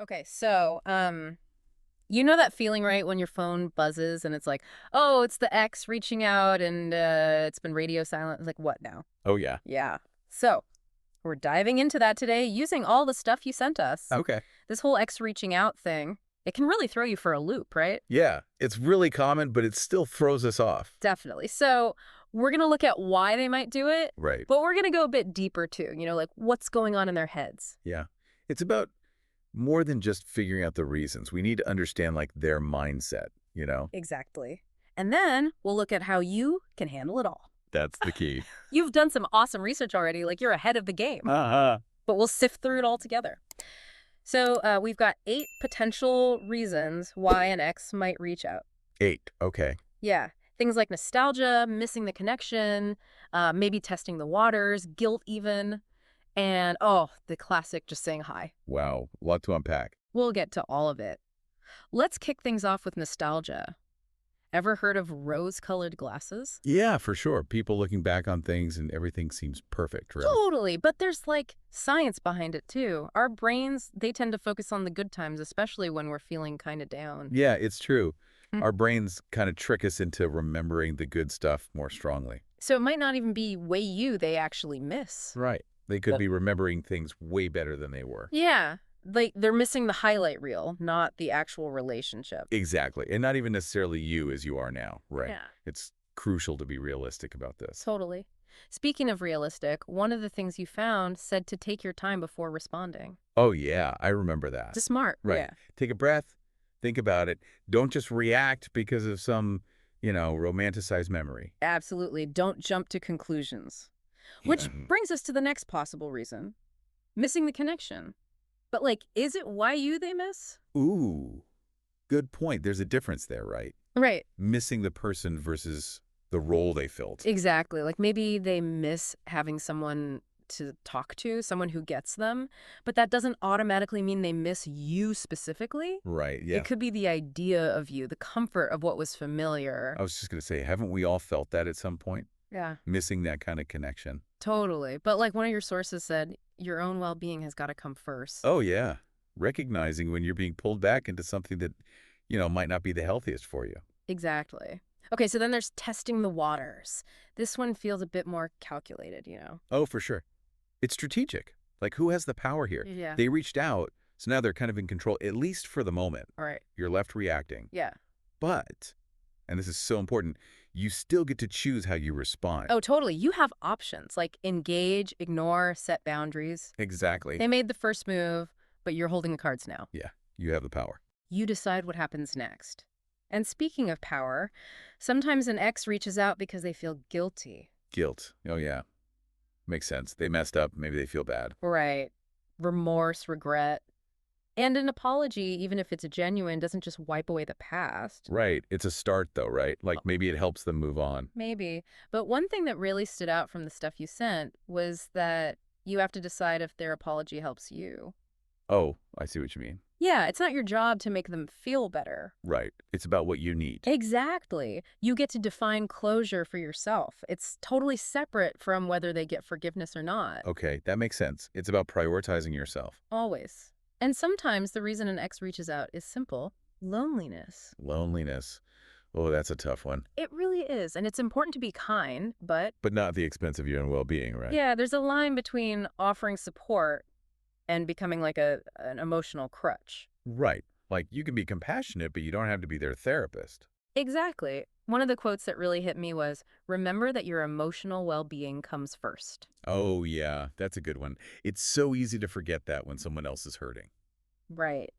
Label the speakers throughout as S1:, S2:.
S1: Okay, so, you know that feeling, right, when your phone buzzes and it's like, oh, it's the ex reaching out and it's been radio silent. It's like, what now?
S2: Oh, yeah.
S1: Yeah. So, we're diving into that today using all the stuff you sent us.
S2: Okay.
S1: This whole ex reaching out thing, it can really throw you for a loop, right?
S2: Yeah, it's really common, but it still throws us off.
S1: Definitely. So, we're going to look at why they might do it,
S2: Right.
S1: but we're going to go a bit deeper too, like what's going on in their heads.
S2: Yeah. It's about more than just figuring out the reasons. We need to understand, like, their mindset.
S1: Exactly. And then we'll look at how you can handle it all.
S2: That's the key.
S1: You've done some awesome research already, like you're ahead of the game,
S2: Uh-huh.
S1: but we'll sift through it all together. So we've got 8 potential reasons why an ex might reach out.
S2: 8. Okay.
S1: Yeah, things like nostalgia, missing the connection, maybe testing the waters, guilt even, and oh, the classic just saying hi.
S2: Wow. A lot to unpack.
S1: We'll get to all of it. Let's kick things off with nostalgia. Ever heard of rose-colored glasses?
S2: Yeah, for sure. People looking back on things and everything seems perfect, really.
S1: Totally, but there's like science behind it too. Our brains, they tend to focus on the good times, especially when we're feeling kind of down.
S2: Yeah, it's true.
S1: Mm.
S2: Our brains kind of trick us into remembering the good stuff more strongly.
S1: So it might not even be way you they actually miss.
S2: Right. They could be remembering things way better than they were.
S1: Yeah, like they're missing the highlight reel, not the actual relationship.
S2: Exactly. And not even necessarily you as you are now. Right.
S1: Yeah,
S2: It's crucial to be realistic about this.
S1: totally. Speaking of realistic, one of the things you found said to take your time before responding.
S2: Oh, yeah. I remember that.
S1: It's smart.
S2: Right.
S1: Yeah.
S2: Take a breath. Think about it. Don't just react because of some, romanticized memory.
S1: Absolutely. Don't jump to conclusions. Which
S2: Yeah.
S1: brings us to the next possible reason, missing the connection. But, like, is it why you they miss?
S2: Ooh, good point. There's a difference there, right?
S1: Right.
S2: Missing the person versus the role they filled.
S1: Exactly. Like, maybe they miss having someone to talk to, someone who gets them, but that doesn't automatically mean they miss you specifically.
S2: Right.
S1: It
S2: Yeah.
S1: could be the idea of you, the comfort of what was familiar.
S2: I was just going to say, haven't we all felt that at some point?
S1: Yeah,
S2: Missing that kind of connection.
S1: totally. But like one of your sources said, your own well-being has got to come first.
S2: Oh, yeah. Recognizing when you're being pulled back into something that, might not be the healthiest for you.
S1: Exactly. Okay, so then there's testing the waters. This one feels a bit more calculated.
S2: Oh, for sure. It's strategic. Like, who has the power here?
S1: Yeah.
S2: They reached out, so now they're kind of in control, at least for the moment.
S1: All right.
S2: You're left reacting.
S1: Yeah.
S2: But, and this is so important, you still get to choose how you respond.
S1: Oh, totally. You have options like engage, ignore, set boundaries.
S2: Exactly.
S1: They made the first move, but you're holding the cards now.
S2: Yeah, you have the power.
S1: You decide what happens next. And speaking of power, sometimes an ex reaches out because they feel guilty.
S2: Guilt. Oh, yeah. Makes sense. They messed up. Maybe they feel bad.
S1: Right. Remorse, regret. And an apology, even if it's genuine, doesn't just wipe away the past.
S2: Right. It's a start, though, right? Like, maybe it helps them move on.
S1: Maybe. But one thing that really stood out from the stuff you sent was that you have to decide if their apology helps you.
S2: Oh, I see what you mean.
S1: Yeah, it's not your job to make them feel better.
S2: Right. It's about what you need.
S1: Exactly. You get to define closure for yourself. It's totally separate from whether they get forgiveness or not.
S2: Okay, that makes sense. It's about prioritizing yourself.
S1: Always. And sometimes the reason an ex reaches out is simple: loneliness.
S2: Loneliness. Oh, that's a tough one.
S1: It really is. And it's important to be kind, but
S2: But not at the expense of your own well-being, right?
S1: yeah, there's a line between offering support and becoming like an emotional crutch.
S2: Right. Like, you can be compassionate, but you don't have to be their therapist.
S1: Exactly. One of the quotes that really hit me was, remember that your emotional well-being comes first.
S2: Oh, yeah, that's a good one. It's so easy to forget that when someone else is hurting.
S1: Right.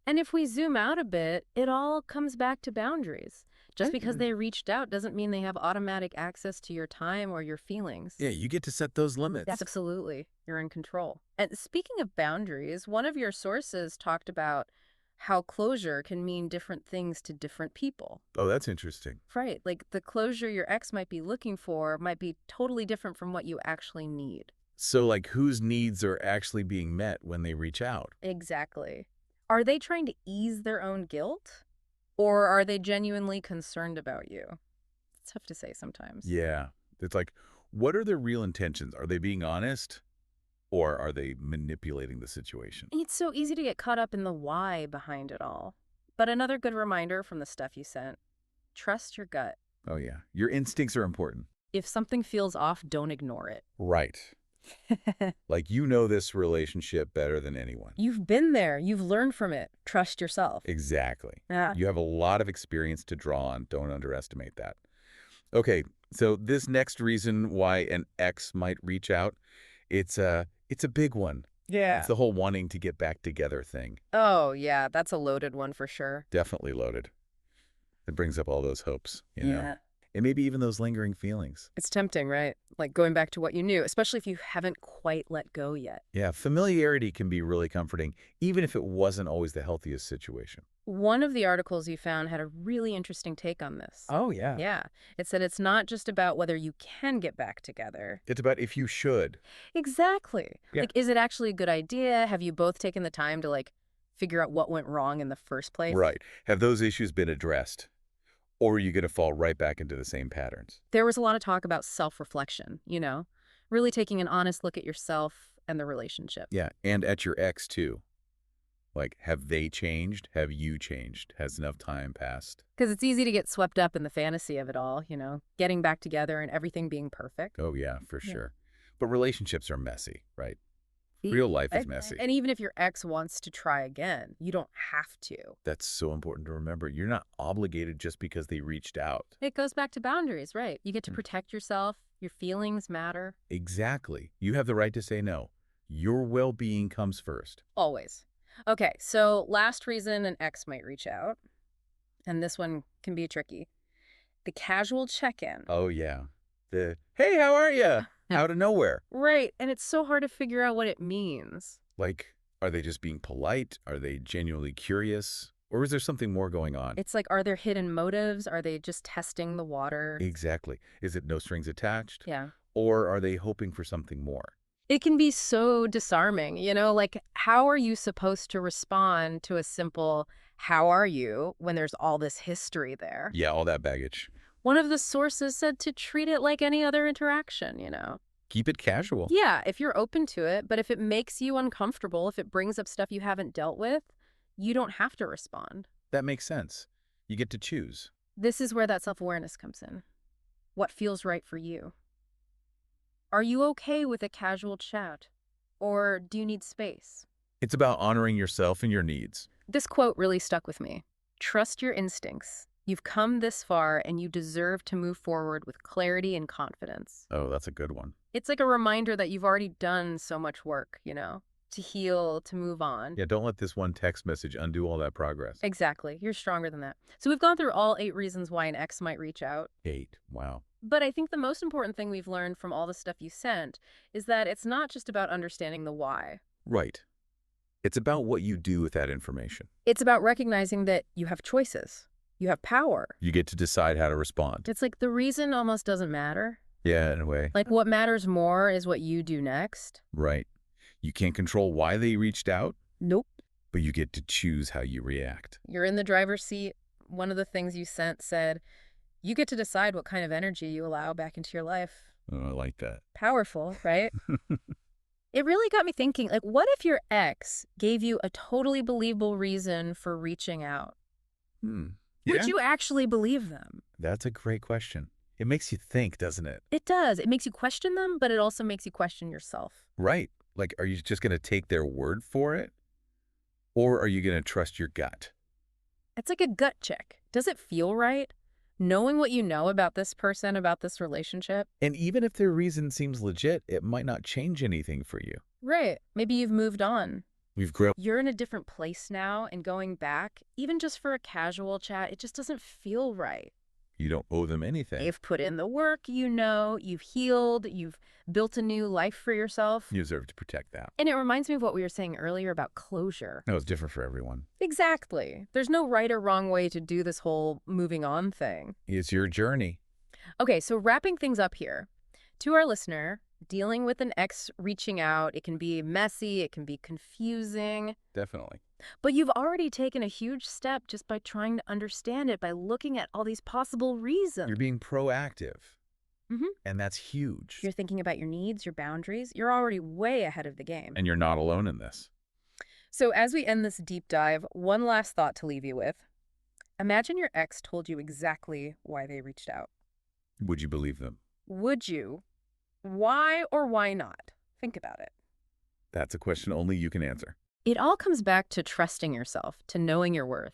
S1: And if we zoom out a bit, it all comes back to boundaries. Just because they reached out doesn't mean they have automatic access to your time or your feelings.
S2: Yeah, you get to set those limits.
S1: That's absolutely. You're in control. And speaking of boundaries, one of your sources talked about how closure can mean different things to different people.
S2: Oh, that's interesting.
S1: Right. Like the closure your ex might be looking for might be totally different from what you actually need.
S2: So, like, whose needs are actually being met when they reach out?
S1: Exactly. Are they trying to ease their own guilt? Or are they genuinely concerned about you? It's tough to say sometimes.
S2: Yeah. It's like, what are their real intentions? Are they being honest? Or are they manipulating the situation?
S1: It's so easy to get caught up in the why behind it all. But another good reminder from the stuff you sent, trust your gut.
S2: Oh, yeah. Your instincts are important.
S1: If something feels off, don't ignore it.
S2: Right. Like, you know this relationship better than anyone.
S1: You've been there. You've learned from it. Trust yourself.
S2: Exactly.
S1: Yeah.
S2: You have a lot of experience to draw on. Don't underestimate that. Okay, so this next reason why an ex might reach out, it's a big one.
S1: Yeah.
S2: It's the whole wanting to get back together thing.
S1: Oh, yeah, that's a loaded one for sure.
S2: Definitely loaded. It brings up all those hopes, you know?
S1: Yeah.
S2: And maybe even those lingering feelings.
S1: It's tempting, right? Like going back to what you knew, especially if you haven't quite let go yet.
S2: Yeah, familiarity can be really comforting, even if it wasn't always the healthiest situation.
S1: One of the articles you found had a really interesting take on this.
S2: Oh, yeah.
S1: Yeah. It said it's not just about whether you can get back together.
S2: It's about if you should.
S1: Exactly.
S2: Yeah.
S1: Like, is it actually a good idea? Have you both taken the time to, like, figure out what went wrong in the first place?
S2: Right. Have those issues been addressed? Or are you going to fall right back into the same patterns?
S1: There was a lot of talk about self-reflection, really taking an honest look at yourself and the relationship.
S2: Yeah, and at your ex, too. Like, have they changed? Have you changed? Has enough time passed?
S1: Because it's easy to get swept up in the fantasy of it all, getting back together and everything being perfect.
S2: Oh, yeah, for
S1: Yeah.
S2: sure. But relationships are messy, right? Real life is messy.
S1: And even if your ex wants to try again, you don't have to.
S2: That's so important to remember. You're not obligated just because they reached out.
S1: It goes back to boundaries, right? You get to protect yourself. Your feelings matter.
S2: Exactly. You have the right to say no. Your well-being comes first.
S1: Always. Okay, so last reason an ex might reach out, and this one can be tricky. The casual check-in.
S2: Oh, yeah. The, hey, how are you? Out of nowhere.
S1: Right, and it's so hard to figure out what it means.
S2: Like, are they just being polite? Are they genuinely curious? Or is there something more going on?
S1: It's like, are there hidden motives? Are they just testing the water?
S2: Exactly. Is it no strings attached?
S1: Yeah.
S2: Or are they hoping for something more?
S1: It can be so disarming, like, how are you supposed to respond to a simple, how are you, when there's all this history there?
S2: Yeah, all that baggage.
S1: One of the sources said to treat it like any other interaction,
S2: Keep it casual.
S1: Yeah, if you're open to it, but if it makes you uncomfortable, if it brings up stuff you haven't dealt with, you don't have to respond.
S2: That makes sense. You get to choose.
S1: This is where that self-awareness comes in. What feels right for you? Are you okay with a casual chat? Or do you need space?
S2: It's about honoring yourself and your needs.
S1: This quote really stuck with me. Trust your instincts. You've come this far and you deserve to move forward with clarity and confidence.
S2: Oh, that's a good one.
S1: It's like a reminder that you've already done so much work, to heal, to move on.
S2: Yeah, don't let this one text message undo all that progress.
S1: Exactly. You're stronger than that. So we've gone through all 8 reasons why an ex might reach out.
S2: 8. Wow.
S1: But I think the most important thing we've learned from all the stuff you sent is that it's not just about understanding the why.
S2: Right. It's about what you do with that information.
S1: It's about recognizing that you have choices. You have power.
S2: You get to decide how to respond.
S1: It's like the reason almost doesn't matter.
S2: Yeah, in a way.
S1: Like what matters more is what you do next.
S2: Right. You can't control why they reached out,
S1: Nope.
S2: but you get to choose how you react.
S1: You're in the driver's seat. One of the things you sent said, you get to decide what kind of energy you allow back into your life.
S2: Oh, I like that.
S1: Powerful, right? It really got me thinking, like, what if your ex gave you a totally believable reason for reaching out? Would you actually believe them?
S2: That's a great question. It makes you think, doesn't it?
S1: It does. It makes you question them, but it also makes you question yourself.
S2: Right. Like, are you just going to take their word for it? Or are you going to trust your gut?
S1: It's like a gut check. Does it feel right? Knowing what you know about this person, about this relationship.
S2: And even if their reason seems legit, it might not change anything for you.
S1: Right. Maybe you've moved on.
S2: We've grown.
S1: You're in a different place now, and going back, even just for a casual chat, it just doesn't feel right.
S2: You don't owe them anything.
S1: They've put in the work, you've healed, you've built a new life for yourself.
S2: You deserve to protect that.
S1: And it reminds me of what we were saying earlier about closure.
S2: No, it's different for everyone.
S1: Exactly. There's no right or wrong way to do this whole moving on thing.
S2: It's your journey.
S1: Okay, so wrapping things up here. To our listener, dealing with an ex reaching out, it can be messy, it can be confusing.
S2: Definitely.
S1: But you've already taken a huge step just by trying to understand it, by looking at all these possible reasons.
S2: You're being proactive.
S1: Mm-hmm.
S2: And that's huge.
S1: You're thinking about your needs, your boundaries. You're already way ahead of the game.
S2: And you're not alone in this.
S1: So as we end this deep dive, one last thought to leave you with. Imagine your ex told you exactly why they reached out.
S2: Would you believe them?
S1: Would you? Why or why not? Think about it.
S2: That's a question only you can answer.
S1: It all comes back to trusting yourself, to knowing your worth.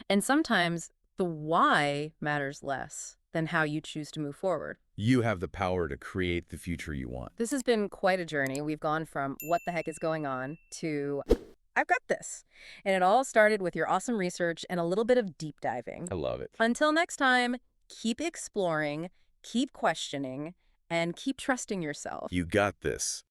S1: And sometimes the why matters less than how you choose to move forward.
S2: You have the power to create the future you want.
S1: This has been quite a journey. We've gone from what the heck is going on to I've got this. And it all started with your awesome research and a little bit of deep diving.
S2: I love it.
S1: Until next time, keep exploring, keep questioning, and keep trusting yourself.
S2: You got this.